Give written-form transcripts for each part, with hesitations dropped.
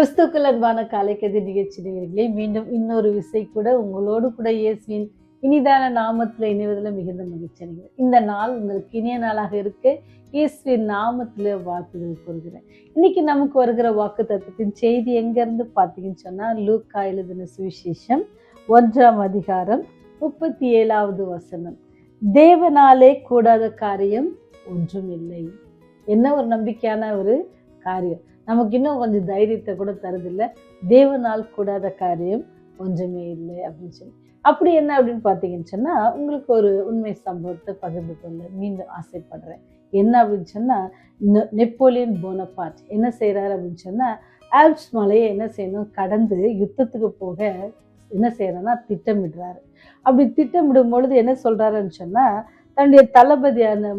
கிறிஸ்துக்கள் அன்பான காலைக்கதி நிகழ்ச்சி நேயர்களே, மீண்டும் இன்னொரு விசை கூட உங்களோடு கூட இயேசுவின் இனிதான நாமத்தில் இணைவதில் மிகுந்த மகிழ்ச்சி அடைகிறேன். இந்த நாள் உங்களுக்கு இனிய நாளாக இருக்க இயேசுவின் நாமத்தில் வாழ்த்துதல் கூறுகிறேன். இன்னைக்கு நமக்கு வருகிற வாக்கு தத்துவத்தின் செய்தி எங்கேருந்து பார்த்தீங்கன்னு சொன்னால், லூக்கா எழுதின சுவிசேஷம் 1ஆம் அதிகாரம் 37வது வசனம். தேவனாலே கூடாத காரியம் ஒன்றும் இல்லை. என்ன ஒரு நம்பிக்கையான ஒரு காரியம்! நமக்கு இன்னும் கொஞ்சம் தைரியத்தை கூட தருதில்லை. தேவனால் கூடாத காரியம் ஒன்றுமே இல்லை அப்படின்னு சொல்லி. அப்படி என்ன அப்படின்னு பார்த்தீங்கன்னு சொன்னால், உங்களுக்கு ஒரு உண்மை சம்பவத்தை பகிர்ந்து கொள்ள மீண்டும் ஆசைப்படுறேன். என்ன அப்படின்னு சொன்னால், நெப்போலியன் போனபார்ட் என்ன செய்கிறாரு அப்படின்னு சொன்னால், ஆல்ப்ஸ் மலையை என்ன செய்யணும், கடந்து யுத்தத்துக்கு போக என்ன செய்யறதுன்னா திட்டமிடுறாரு. அப்படி திட்டமிடும் பொழுது என்ன சொல்றாருன்னு சொன்னால், தன்னுடைய தளபதியான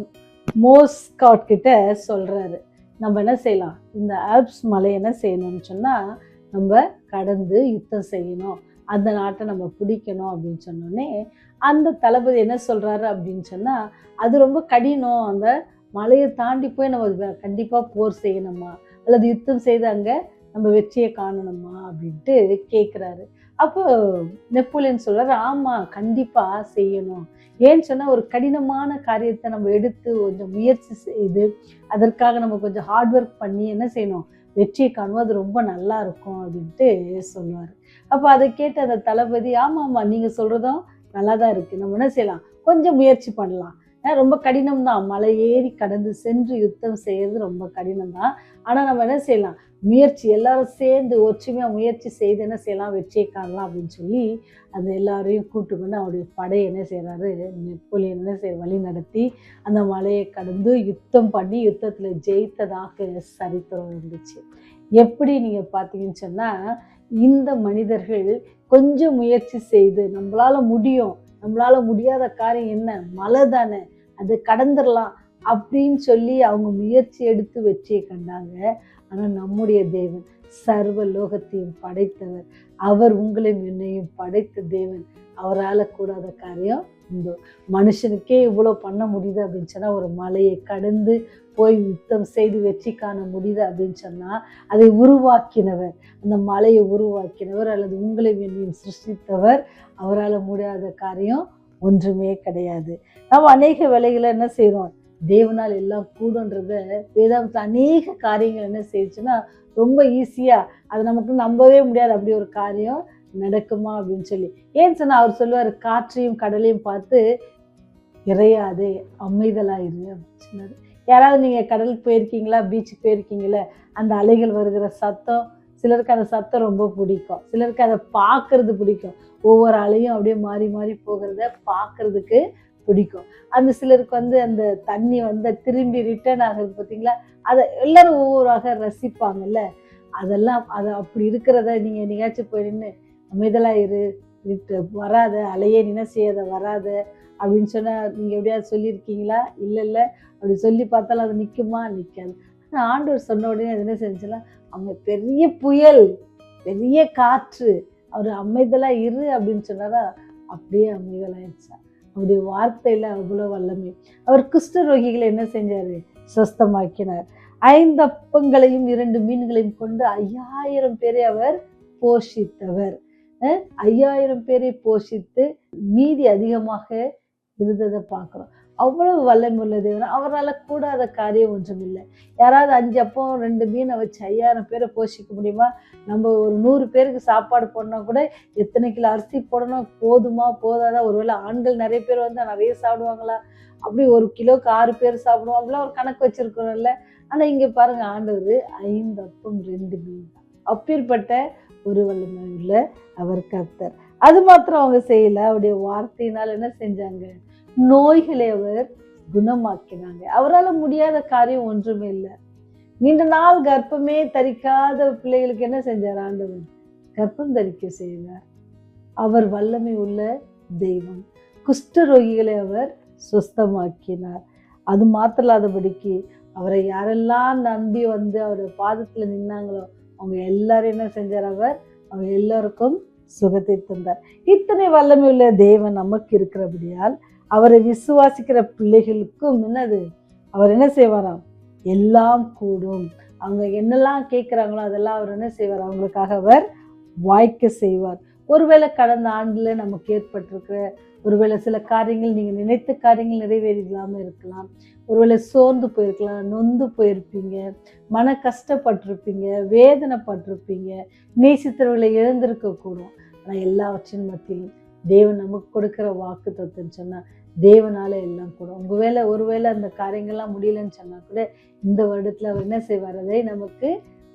மோஸ்காட் கிட்ட சொல்றாரு, நம்ம என்ன செய்யலாம், இந்த ஆல்ப்ஸ் மலை என்ன செய்யணும்னு சொன்னால் நம்ம கடந்து யுத்தம் செய்யணும், அந்த நாட்டை நம்ம பிடிக்கணும் அப்படின்னு சொன்னோடனே அந்த தளபதி என்ன சொல்கிறாரு அப்படின்னு சொன்னால், அது ரொம்ப கடினம், அந்த மலையை தாண்டி போய் நம்ம கண்டிப்பாக போர் செய்யணுமா அல்லது யுத்தம் செய்து அங்கே நம்ம வெற்றியை காணணுமா அப்படின்ட்டு கேட்குறாரு. அப்போ நெப்போலியன் சொல்கிறார், ஆமாம் கண்டிப்பாக செய்யணும். ஏன்னு சொன்னால், ஒரு கடினமான காரியத்தை நம்ம எடுத்து கொஞ்சம் முயற்சி செய்து அதற்காக நம்ம கொஞ்சம் ஹார்ட் ஒர்க் பண்ணி என்ன செய்யணும், வெற்றியை காணுவோம், அது ரொம்ப நல்லா இருக்கும் அப்படின்ட்டு சொல்லுவார். அப்போ அதை கேட்டு அந்த தளபதி, ஆமாம்மா நீங்கள் சொல்கிறதும் நல்லா தான் இருக்குது, நம்ம என்ன செய்யலாம், கொஞ்சம் முயற்சி பண்ணலாம், ரொம்ப கடினம் தான், மலை ஏறி கடந்து சென்று யுத்தம் செய்கிறது ரொம்ப கடினம் தான், ஆனால் நம்ம என்ன செய்யலாம், முயற்சி எல்லாரும் சேர்ந்து ஒற்றுமையாக முயற்சி செய்து என்ன செய்யலாம், வெற்றியை காணலாம் அப்படின்னு சொல்லி அந்த எல்லாரையும் கூட்டு கொண்டு அவருடைய படை என்ன செய்கிறாரு, நெப்போலியன் என்ன வழி நடத்தி அந்த மலையை கடந்து யுத்தம் பண்ணி யுத்தத்தில் ஜெயித்ததாக சரித்திரம் இருந்துச்சு. எப்படி நீங்கள் பார்த்தீங்கன்னு சொன்னால், இந்த மனிதர்கள் கொஞ்சம் முயற்சி செய்து நம்மளால முடியும், நம்மளால முடியாத காரியம் என்ன, மலை தானே, அது கடந்துடலாம் அப்படின்னு சொல்லி அவங்க முயற்சி எடுத்து வெற்றியை கண்டாங்க. ஆனால் நம்முடைய தேவன் சர்வ லோகத்தையும் படைத்தவர், அவர் உங்களையும் என்னையும் படைத்த தேவன், அவரால் கூடாத காரியம் உண்டோ? மனுஷனுக்கே இவ்வளோ பண்ண முடியுது அப்படின்னு சொன்னால், ஒரு மலையை கடந்து போய் யுத்தம் செய்து வெற்றி காண முடியுது அப்படின்னு சொன்னால், அதை உருவாக்கினவர், அந்த மலையை உருவாக்கினவர் அல்லது உங்களையும் என்னையும் சிருஷ்டித்தவர், அவரால் முடியாத காரியம் ஒன்றுமே கிடையாது. நம்ம அநேக வேலைகளை என்ன செய்கிறோம், தேவனால் எல்லாம் கூடன்றத வேதாந்தத்தில் அநேக காரியங்கள் என்ன செய்யுச்சுன்னா ரொம்ப ஈஸியாக, அது நமக்கு நம்பவே முடியாது அப்படி ஒரு காரியம் நடக்குமா அப்படின்னு சொல்லி. ஏன்னு சொன்னால், அவர் சொல்லுவார், காற்றையும் கடலையும் பார்த்து இறையாதே அமைதலாயிரு அப்படின்னு சொன்னார். யாராவது நீங்கள் கடலுக்கு போயிருக்கீங்களா, பீச்சுக்கு போயிருக்கீங்களா, அந்த அலைகள் வருகிற சத்தம், சிலருக்கு அந்த சத்தம் ரொம்ப பிடிக்கும், சிலருக்கு அதை பார்க்கறது பிடிக்கும், ஒவ்வொரு அலையும் அப்படியே மாறி மாறி போகிறத பார்க்கறதுக்கு பிடிக்கும். அந்த சிலருக்கு அந்த தண்ணி திரும்பி ரிட்டர்ன் ஆகிறது பார்த்தீங்களா, அதை எல்லாரும் ஒவ்வொருவாக ரசிப்பாங்கல்ல. அதெல்லாம் அது அப்படி இருக்கிறத நீங்கள் எங்கேயாச்சும் போயின்னு அமைதலாக இரு, வராத அலையே நினை செய்யாத வராத அப்படின்னு சொன்னால் நீங்கள் எப்படியாவது சொல்லியிருக்கீங்களா? இல்லை அப்படி சொல்லி பார்த்தாலும் அது நிற்குமா? நிற்காது. ஆனால் ஆண்டவர் சொன்ன உடனே அது என்ன செஞ்சுலாம், அவங்க பெரிய புயல், பெரிய காற்று, அவர் அமைதலாக இரு அப்படின்னு சொன்னாரா, அப்படியே அமைதலாயிடுச்சா. அவருடைய வார்த்தையில் அவ்வளோ வல்லமை. அவர் குஷ்டரோகிகளை என்ன செஞ்சார், சுஸ்தமாக்கினார். 5 அப்பங்களையும் 2 மீன்களையும் கொண்டு 5000 பேரை அவர் போஷித்தவர். 5000 பேரை போஷித்து மீதி அதிகமாக இருந்ததை பார்க்குறோம். அவ்வளவு வல்லமை உள்ள தேவன், அவரால் கூடாத காரியம் ஒன்றும் இல்லை. யாராவது 5 அப்பம் 2 மீனை வச்சு 5000 பேரை போஷிக்க முடியுமா? நம்ம ஒரு 100 பேருக்கு சாப்பாடு போடணும் கூட எத்தனை கிலோ அரிசி போடணும், போதுமா போதாதா? ஒருவேளை ஆண்கள் நிறைய பேர் நிறைய சாப்பிடுவாங்களா, அப்படி 1 கிலோக்கு 6 பேர் சாப்பிடுவோம், அப்படிலாம் ஒரு கணக்கு வச்சிருக்கிறோம்ல. ஆனால் இங்கே பாருங்க, ஆண்டவர் 5 அப்பம் 2 மீன் தான். அப்பேற்பட்ட ஒரு வல்லமை உள்ள அவர் கர்த்தர். அது மாத்திரம் அவங்க செய்யல, அவருடைய வார்த்தையினால் என்ன செஞ்சாங்க, நோய்களை அவர் குணமாக்கினாங்க. அவரால் முடியாத காரியம் ஒன்றுமே இல்லை. நீண்ட நாள் கர்ப்பமே தரிக்காத பிள்ளைகளுக்கு என்ன செஞ்சார் ஆண்டவர், கர்ப்பம் தரிக்க செய்தார். அவர் வல்லமை உள்ள தெய்வம். குஷ்டரோகிகளை அவர் சுஸ்தமாக்கினார். அது மாத்திரலாதபடிக்கு அவரை யாரெல்லாம் நம்பி அவருடைய பாதத்துல நின்னாங்களோ அவங்க எல்லாரும் என்ன செஞ்சார், அவங்க எல்லாருக்கும் சுகத்தை தந்தார். இத்தனை வல்லமை உள்ள தேவன் நமக்கு இருக்கிறபடியால் அவரை விசுவாசிக்கிற பிள்ளைகளுக்கும் என்னது, அவர் என்ன செய்வாராம், எல்லாம் கூடும், அவங்க என்னெல்லாம் கேட்குறாங்களோ அதெல்லாம் அவர் என்ன செய்வார், அவங்களுக்காக அவர் வாய்க்க செய்வார். ஒருவேளை கடந்த ஆண்டுல நமக்கு ஏற்பட்டிருக்கிற ஒருவேளை சில காரியங்கள், நீங்கள் நினைத்த காரியங்கள் நிறைவேறில்லாமல் இருக்கலாம். ஒருவேளை சோர்ந்து போயிருக்கலாம், நொந்து போயிருப்பீங்க, மன கஷ்டப்பட்டிருப்பீங்க, வேதனைப்பட்டிருப்பீங்க, நேசித்தவர்களை இழந்திருக்கக்கூடும். ஆனால் எல்லாவற்றின் மத்தியிலும் தேவன் நமக்கு கொடுக்குற வாக்கு தத்துவம் சொன்னால் தேவனால எல்லாம் கூட. ஒருவேளை அந்த காரியங்கள்லாம் முடியலன்னு சொன்னால் கூட இந்த வருடத்தில் அவர் என்ன செய்வார், அதை நமக்கு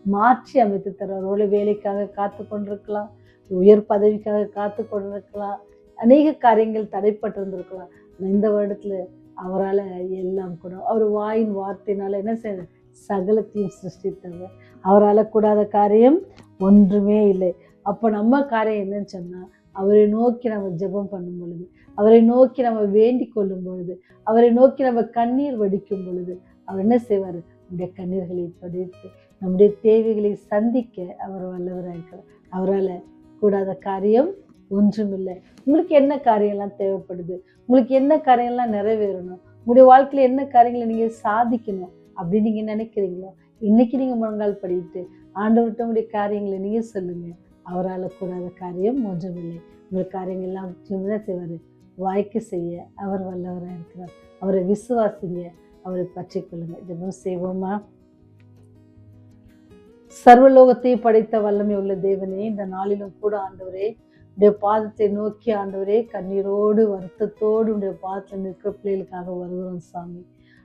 மாற்றி அமைத்து தருவார். ஒருவேளை வேலைக்காக காத்து கொண்டிருக்கலாம், உயர் பதவிக்காக காத்து கொண்டிருக்கலாம், அநேக காரியங்கள் தடைப்பட்டிருந்திருக்கலாம். ஆனால் இந்த வருடத்தில் அவரால் எல்லாம் கூட. அவர் வாயின் வார்த்தையினால என்ன செய்ய சகலத்தையும் சிருஷ்டித்தவர். அவரால் கூடாத காரியம் ஒன்றுமே இல்லை. அப்போ நம்ம காரியம் என்னன்னு சொன்னால், அவரை நோக்கி நம்ம ஜெபம் பண்ணும் பொழுது, அவரை நோக்கி நம்ம வேண்டிக் கொள்ளும் பொழுது, அவரை நோக்கி நம்ம கண்ணீர் வடிக்கும் பொழுது அவர் என்ன செய்வார், நம்முடைய கண்ணீர்களை துடைத்து நம்முடைய தேவைகளை சந்திக்க அவர் வல்லவராக இருக்கிறார். அவரால் கூடாத காரியம் ஒன்றுமில்லை. உங்களுக்கு என்ன காரியம்லாம் தேவைப்படுது, உங்களுக்கு என்ன காரியம்லாம் நிறைவேறணும், உங்களுடைய வாழ்க்கையில் என்ன காரியங்களை நீங்கள் சாதிக்கணும் அப்படின்னு நீங்கள் நினைக்கிறீங்களோ, இன்னைக்கு நீங்கள் முழங்கால் படிட்டு ஆண்டவர்கிட்ட உங்களுடைய காரியங்களை நீங்கள் சொல்லுங்கள். அவரால் கூடாத காரியம் ஒன்றுமில்லை. உங்கள் காரியங்கள்லாம் என்ன செய்வார், வாய்க்கு செய்ய அவர் வல்லவராக இருக்கிறார். அவரை விசுவாசிங்க, அவரை பற்றி கொள்ளுங்க. ஜெபம் செய்வோமா? சர்வலோகத்தை படைத்த வல்லமை உள்ள தேவனே, இந்த நாளிலும் கூட ஆண்டவரே உடைய பாதத்தை நோக்கி ஆண்டவரே கண்ணீரோடு வருத்தத்தோடு உடைய பாதத்தில் நிற்கிற பிள்ளைகளுக்காக வருகிறோம் சாமி.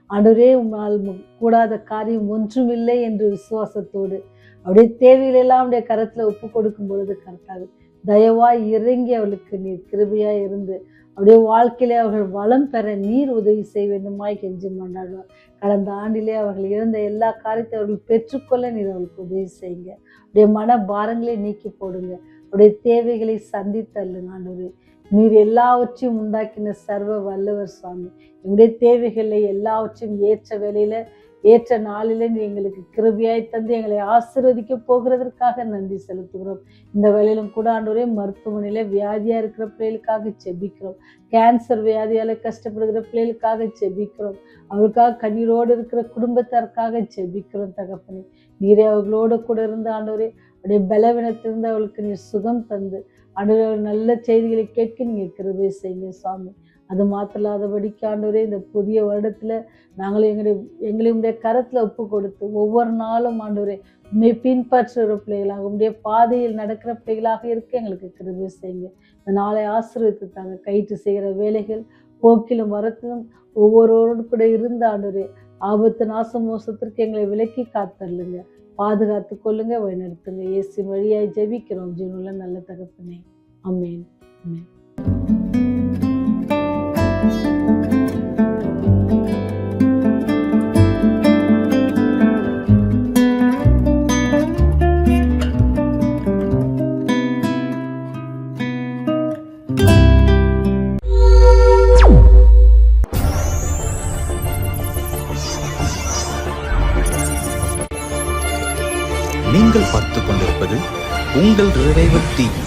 ஆண்டவரே, உங்களால் கூடாத காரியம் ஒன்றுமில்லை என்று விசுவாசத்தோடு அவருடைய தேவைகளெல்லாம் உடைய கரத்தில் ஒப்பு கொடுக்கும் பொழுது கர்த்தாவே தயவாய் இறங்கி அவளுக்கு நீர் கிருபையாய் இருந்து அவருடைய வாழ்க்கையிலே அவர்கள் வளம் பெற நீர் உதவி செய்ய வேண்டுமாய் கெஞ்சி மன்றாடுவார். கடந்த ஆண்டிலே அவர்கள் இழந்த எல்லா காரியத்தை அவர்கள் பெற்றுக்கொள்ள நீர் அவர்களுக்கு உதவி செய்யுங்க. அவருடைய மன பாரங்களை நீக்கி போடுங்க. அவருடைய தேவைகளை சந்தித்தல்லுங்க ஆண்டவரே. நீர் எல்லாவற்றையும் உண்டாக்கின சர்வ வல்லவர் சுவாமி. எங்களுடைய தேவைகளை எல்லாவற்றையும் ஏற்ற வேலையில ஏற்ற நாளிலே நீ எங்களுக்கு கிருபையாய் தந்து எங்களை ஆசீர்வதிக்க போகிறதற்காக நன்றி செலுத்துகிறோம். இந்த வேளையிலும் கூட ஆண்டவரே மருத்துவமனையில வியாதியா இருக்கிற பிள்ளைகளுக்காக செபிக்கிறோம். கேன்சர் வியாதியால கஷ்டப்படுகிற பிள்ளைகளுக்காக செபிக்கிறோம். அவர்களுக்காக கண்ணீரோடு இருக்கிற குடும்பத்தாருக்காக செபிக்கிறோம். தகப்பனே, நீரே அவர்களோடு கூட இருந்து ஆண்டவரே அப்படியே பலவீனத்திலிருந்து அவளுக்கு நீர் சுகம் தந்து ஆண்டவரே நல்ல செய்திகளை கேட்க நீங்க கிருபை செய்யுங்க சுவாமி. அது மாத்திராதபடிக்கு ஆண்டவரே இந்த புதிய வருடத்துல நாங்களும் எங்களுடைய கரத்துல ஒப்பு கொடுத்து ஒவ்வொரு நாளும் ஆண்டவரே உண்மை பின்பற்றுகிற பிள்ளைகளாக உடைய பாதையில் நடக்கிற பிள்ளைகளாக இருக்க எங்களுக்கு கிருபை செய்யுங்க. இந்த நாளை ஆசீர்வதித்து தாங்க. கைட்டு செய்கிற வேலைகள் போக்கிலும் வரத்திலும் ஒவ்வொருவரோடு கூட இருந்த ஆண்டவரே ஆபத்து நாச மோசத்திற்கு எங்களை விலக்கி காத்தருளுங்க, பாதுகாத்து கொள்ளுங்க, வழிநடத்துங்க. இயேசு வழியாய் ஜெபிக்கிறோம் ஜீவனுள்ள நல்ல தகப்பனே. ஆமென். ஆமென். நீங்கள் பார்த்துக் கொண்டிருப்பது உங்கள் ரிவைவல் டிவி.